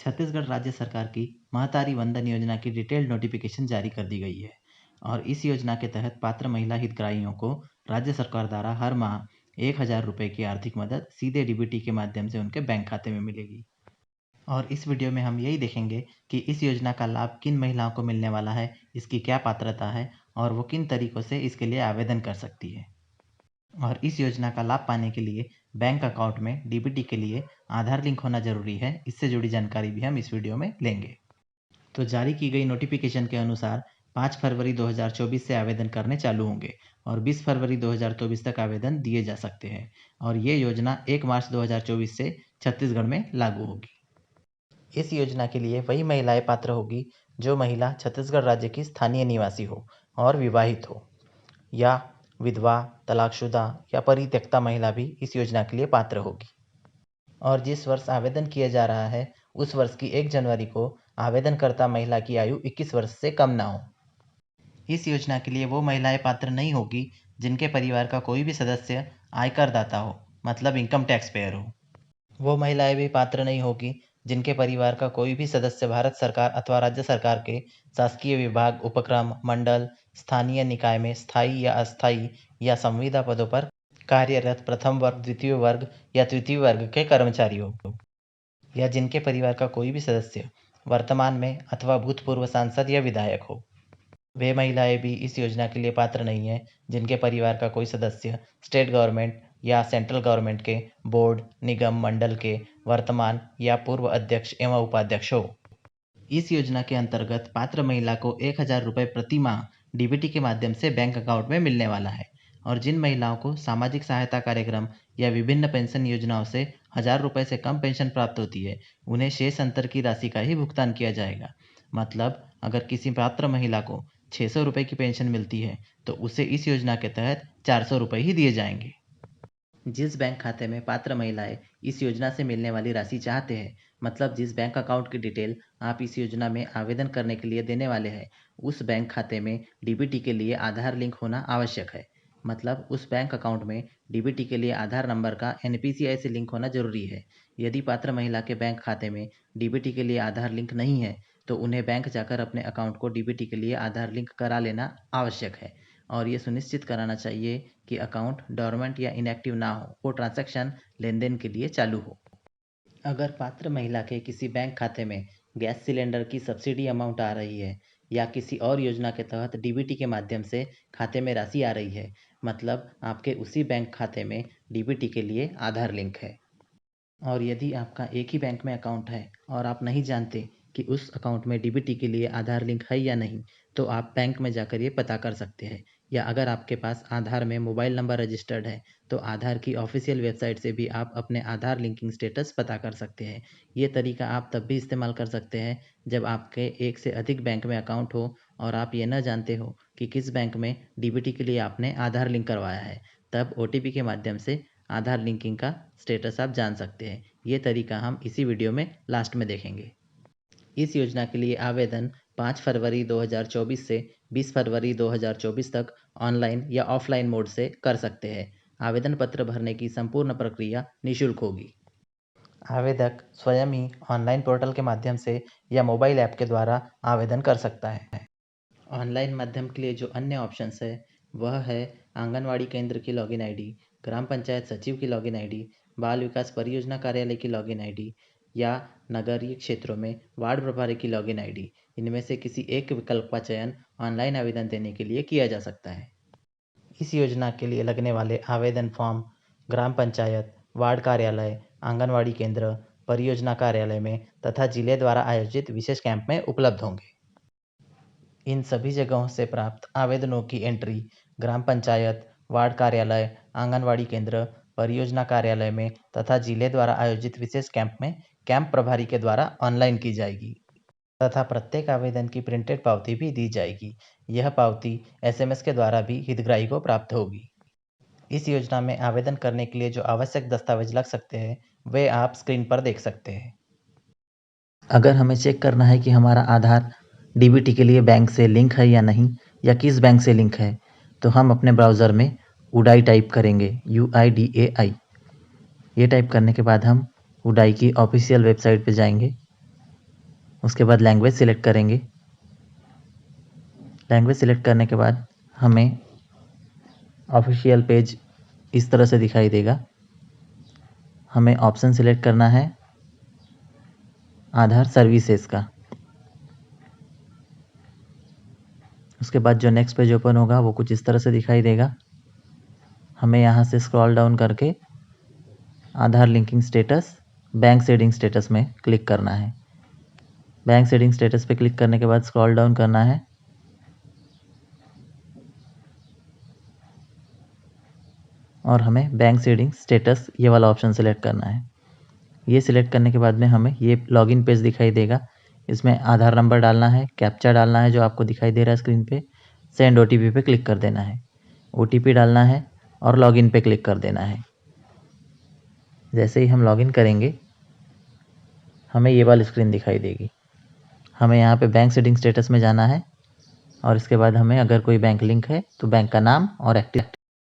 छत्तीसगढ़ राज्य सरकार की महतारी वंदन योजना की डिटेल्ड नोटिफिकेशन जारी कर दी गई है और इस योजना के तहत पात्र महिला हितग्राहियों को राज्य सरकार द्वारा हर माह 1,000 रुपये की आर्थिक मदद सीधे डीबीटी के माध्यम से उनके बैंक खाते में मिलेगी। और इस वीडियो में हम यही देखेंगे कि इस योजना का लाभ किन महिलाओं को मिलने वाला है, इसकी क्या पात्रता है और वो किन तरीकों से इसके लिए आवेदन कर सकती है। और इस योजना का लाभ पाने के लिए बैंक अकाउंट में डीबीटी के लिए आधार लिंक होना जरूरी है। इससे जुड़ी जानकारी भी हम इस वीडियो में लेंगे। तो जारी की गई नोटिफिकेशन के अनुसार 5 फरवरी 2024 से आवेदन करने चालू होंगे और 20 फरवरी 2024 तक आवेदन दिए जा सकते हैं और ये योजना 1 मार्च 2024 से छत्तीसगढ़ में लागू होगी। इस योजना के लिए वही महिलाएं पात्र होगी जो महिला छत्तीसगढ़ राज्य की स्थानीय निवासी हो और विवाहित हो, या विधवा, तलाकशुदा या परित्यक्ता महिला भी इस योजना के लिए पात्र होगी। और जिस वर्ष आवेदन किया जा रहा है उस वर्ष की 1 जनवरी को आवेदनकर्ता महिला की आयु 21 वर्ष से कम ना हो। इस योजना के लिए वो महिलाएं पात्र नहीं होगी जिनके परिवार का कोई भी सदस्य आयकर दाता हो, मतलब इनकम टैक्स पेयर हो। वो महिलाएं भी पात्र नहीं होगी जिनके परिवार का कोई भी सदस्य भारत सरकार अथवा राज्य सरकार के शासकीय विभाग, उपक्रम, मंडल, स्थानीय निकाय में स्थायी या अस्थायी या संविदा पदों पर कार्यरत प्रथम वर्ग, द्वितीय वर्ग या तृतीय वर्ग के कर्मचारी हो, या जिनके परिवार का कोई भी सदस्य वर्तमान में अथवा भूतपूर्व सांसद या विधायक हो। वे महिलाएं भी इस योजना के लिए पात्र नहीं है जिनके परिवार का कोई सदस्य स्टेट गवर्नमेंट या सेंट्रल गवर्नमेंट के बोर्ड, निगम, मंडल के वर्तमान या पूर्व अध्यक्ष एवं उपाध्यक्ष हो। इस योजना के अंतर्गत पात्र महिला को 1,000 रुपये प्रति माह डीबीटी के माध्यम से बैंक अकाउंट में मिलने वाला है और जिन महिलाओं को सामाजिक सहायता कार्यक्रम या विभिन्न पेंशन योजनाओं से 1,000 रुपये से कम पेंशन प्राप्त होती है उन्हें शेष अंतर की राशि का ही भुगतान किया जाएगा। मतलब अगर किसी पात्र महिला को 600 रुपये की पेंशन मिलती है तो उसे इस योजना के तहत 400 रुपये ही दिए जाएंगे। जिस बैंक खाते में पात्र महिलाएं इस योजना से मिलने वाली राशि चाहते हैं, मतलब जिस बैंक अकाउंट की डिटेल आप इस योजना में आवेदन करने के लिए देने वाले हैं, उस बैंक खाते में डीबीटी के लिए आधार लिंक होना आवश्यक है। मतलब उस बैंक अकाउंट में डीबीटी के लिए आधार नंबर का एनपीसीआई से लिंक होना जरूरी है। यदि पात्र महिला के बैंक खाते में डीबीटी के लिए आधार लिंक नहीं है तो उन्हें बैंक जाकर अपने अकाउंट को डीबीटी के लिए आधार लिंक करा लेना आवश्यक है और ये सुनिश्चित कराना चाहिए कि अकाउंट डोरमेंट या इनएक्टिव ना हो, वो ट्रांजैक्शन लेनदेन के लिए चालू हो। अगर पात्र महिला के किसी बैंक खाते में गैस सिलेंडर की सब्सिडी अमाउंट आ रही है या किसी और योजना के तहत डीबीटी के माध्यम से खाते में राशि आ रही है, मतलब आपके उसी बैंक खाते में डीबीटी के लिए आधार लिंक है। और यदि आपका एक ही बैंक में अकाउंट है और आप नहीं जानते कि उस अकाउंट में डीबीटी के लिए आधार लिंक है या नहीं, तो आप बैंक में जाकर ये पता कर सकते हैं। या अगर आपके पास आधार में मोबाइल नंबर रजिस्टर्ड है तो आधार की ऑफिशियल वेबसाइट से भी आप अपने आधार लिंकिंग स्टेटस पता कर सकते हैं। ये तरीका आप तब भी इस्तेमाल कर सकते हैं जब आपके एक से अधिक बैंक में अकाउंट हो और आप ये न जानते हो कि किस बैंक में डीबीटी के लिए आपने आधार लिंक करवाया है। तब ओटीपी के माध्यम से आधार लिंकिंग का स्टेटस आप जान सकते हैं। ये तरीका हम इसी वीडियो में लास्ट में देखेंगे। इस योजना के लिए आवेदन 5 फरवरी 2024 से 20 फरवरी 2024 तक ऑनलाइन या ऑफलाइन मोड से कर सकते हैं। आवेदन पत्र भरने की संपूर्ण प्रक्रिया निःशुल्क होगी। आवेदक स्वयं ही ऑनलाइन पोर्टल के माध्यम से या मोबाइल ऐप के द्वारा आवेदन कर सकता है। ऑनलाइन माध्यम के लिए जो अन्य ऑप्शंस है वह है आंगनवाड़ी केंद्र की लॉगिन आईडी, ग्राम पंचायत सचिव की लॉगिन आईडी, बाल विकास परियोजना कार्यालय की लॉगिन आईडी या नगरीय क्षेत्रों में वार्ड प्रभारी की लॉगिन आईडी। इनमें से किसी एक विकल्प का चयन ऑनलाइन आवेदन देने के लिए किया जा सकता है। इस योजना के लिए लगने वाले आवेदन फॉर्म ग्राम पंचायत, वार्ड कार्यालय, आंगनवाड़ी केंद्र, परियोजना कार्यालय में तथा जिले द्वारा आयोजित विशेष कैंप में उपलब्ध होंगे। इन सभी जगहों से प्राप्त आवेदनों की एंट्री ग्राम पंचायत, वार्ड कार्यालय, आंगनवाड़ी केंद्र, परियोजना कार्यालय में तथा जिले द्वारा आयोजित विशेष कैंप में कैंप प्रभारी के द्वारा ऑनलाइन की जाएगी तथा प्रत्येक आवेदन की प्रिंटेड पावती भी दी जाएगी। यह पावती एसएमएस के द्वारा भी हितग्राही को प्राप्त होगी। इस योजना में आवेदन करने के लिए जो आवश्यक दस्तावेज लग सकते हैं वे आप स्क्रीन पर देख सकते हैं। अगर हमें चेक करना है कि हमारा आधार डीबीटी के लिए बैंक से लिंक है या नहीं, या किस बैंक से लिंक है, तो हम अपने ब्राउज़र में उडाई टाइप करेंगे, UIDAI। ये टाइप करने के बाद हम उडाई की ऑफिशियल वेबसाइट पे जाएंगे उसके बाद लैंग्वेज सिलेक्ट करेंगे। लैंग्वेज सिलेक्ट करने के बाद हमें ऑफिशियल पेज इस तरह से दिखाई देगा। हमें ऑप्शन सिलेक्ट करना है आधार सर्विसेज का। उसके बाद जो नेक्स्ट पेज ओपन होगा वो कुछ इस तरह से दिखाई देगा। हमें यहाँ से स्क्रॉल डाउन करके Aadhaar linking status bank seeding status में क्लिक करना है। बैंक सीडिंग स्टेटस पे क्लिक करने के बाद स्क्रॉल डाउन करना है और हमें बैंक सीडिंग स्टेटस ये वाला ऑप्शन सिलेक्ट करना है। ये सिलेक्ट करने के बाद में हमें ये लॉगिन पेज दिखाई देगा। इसमें आधार नंबर डालना है, कैप्चा डालना है जो आपको दिखाई दे रहा है स्क्रीन पे, सेंड OTP पे क्लिक कर देना है, OTP डालना है और लॉगिन पे क्लिक कर देना है। जैसे ही हम लॉगिन करेंगे हमें ये वाली स्क्रीन दिखाई देगी। हमें यहाँ पे बैंक सीडिंग स्टेटस में जाना है और इसके बाद हमें अगर कोई बैंक लिंक है तो बैंक का नाम और एक्टिव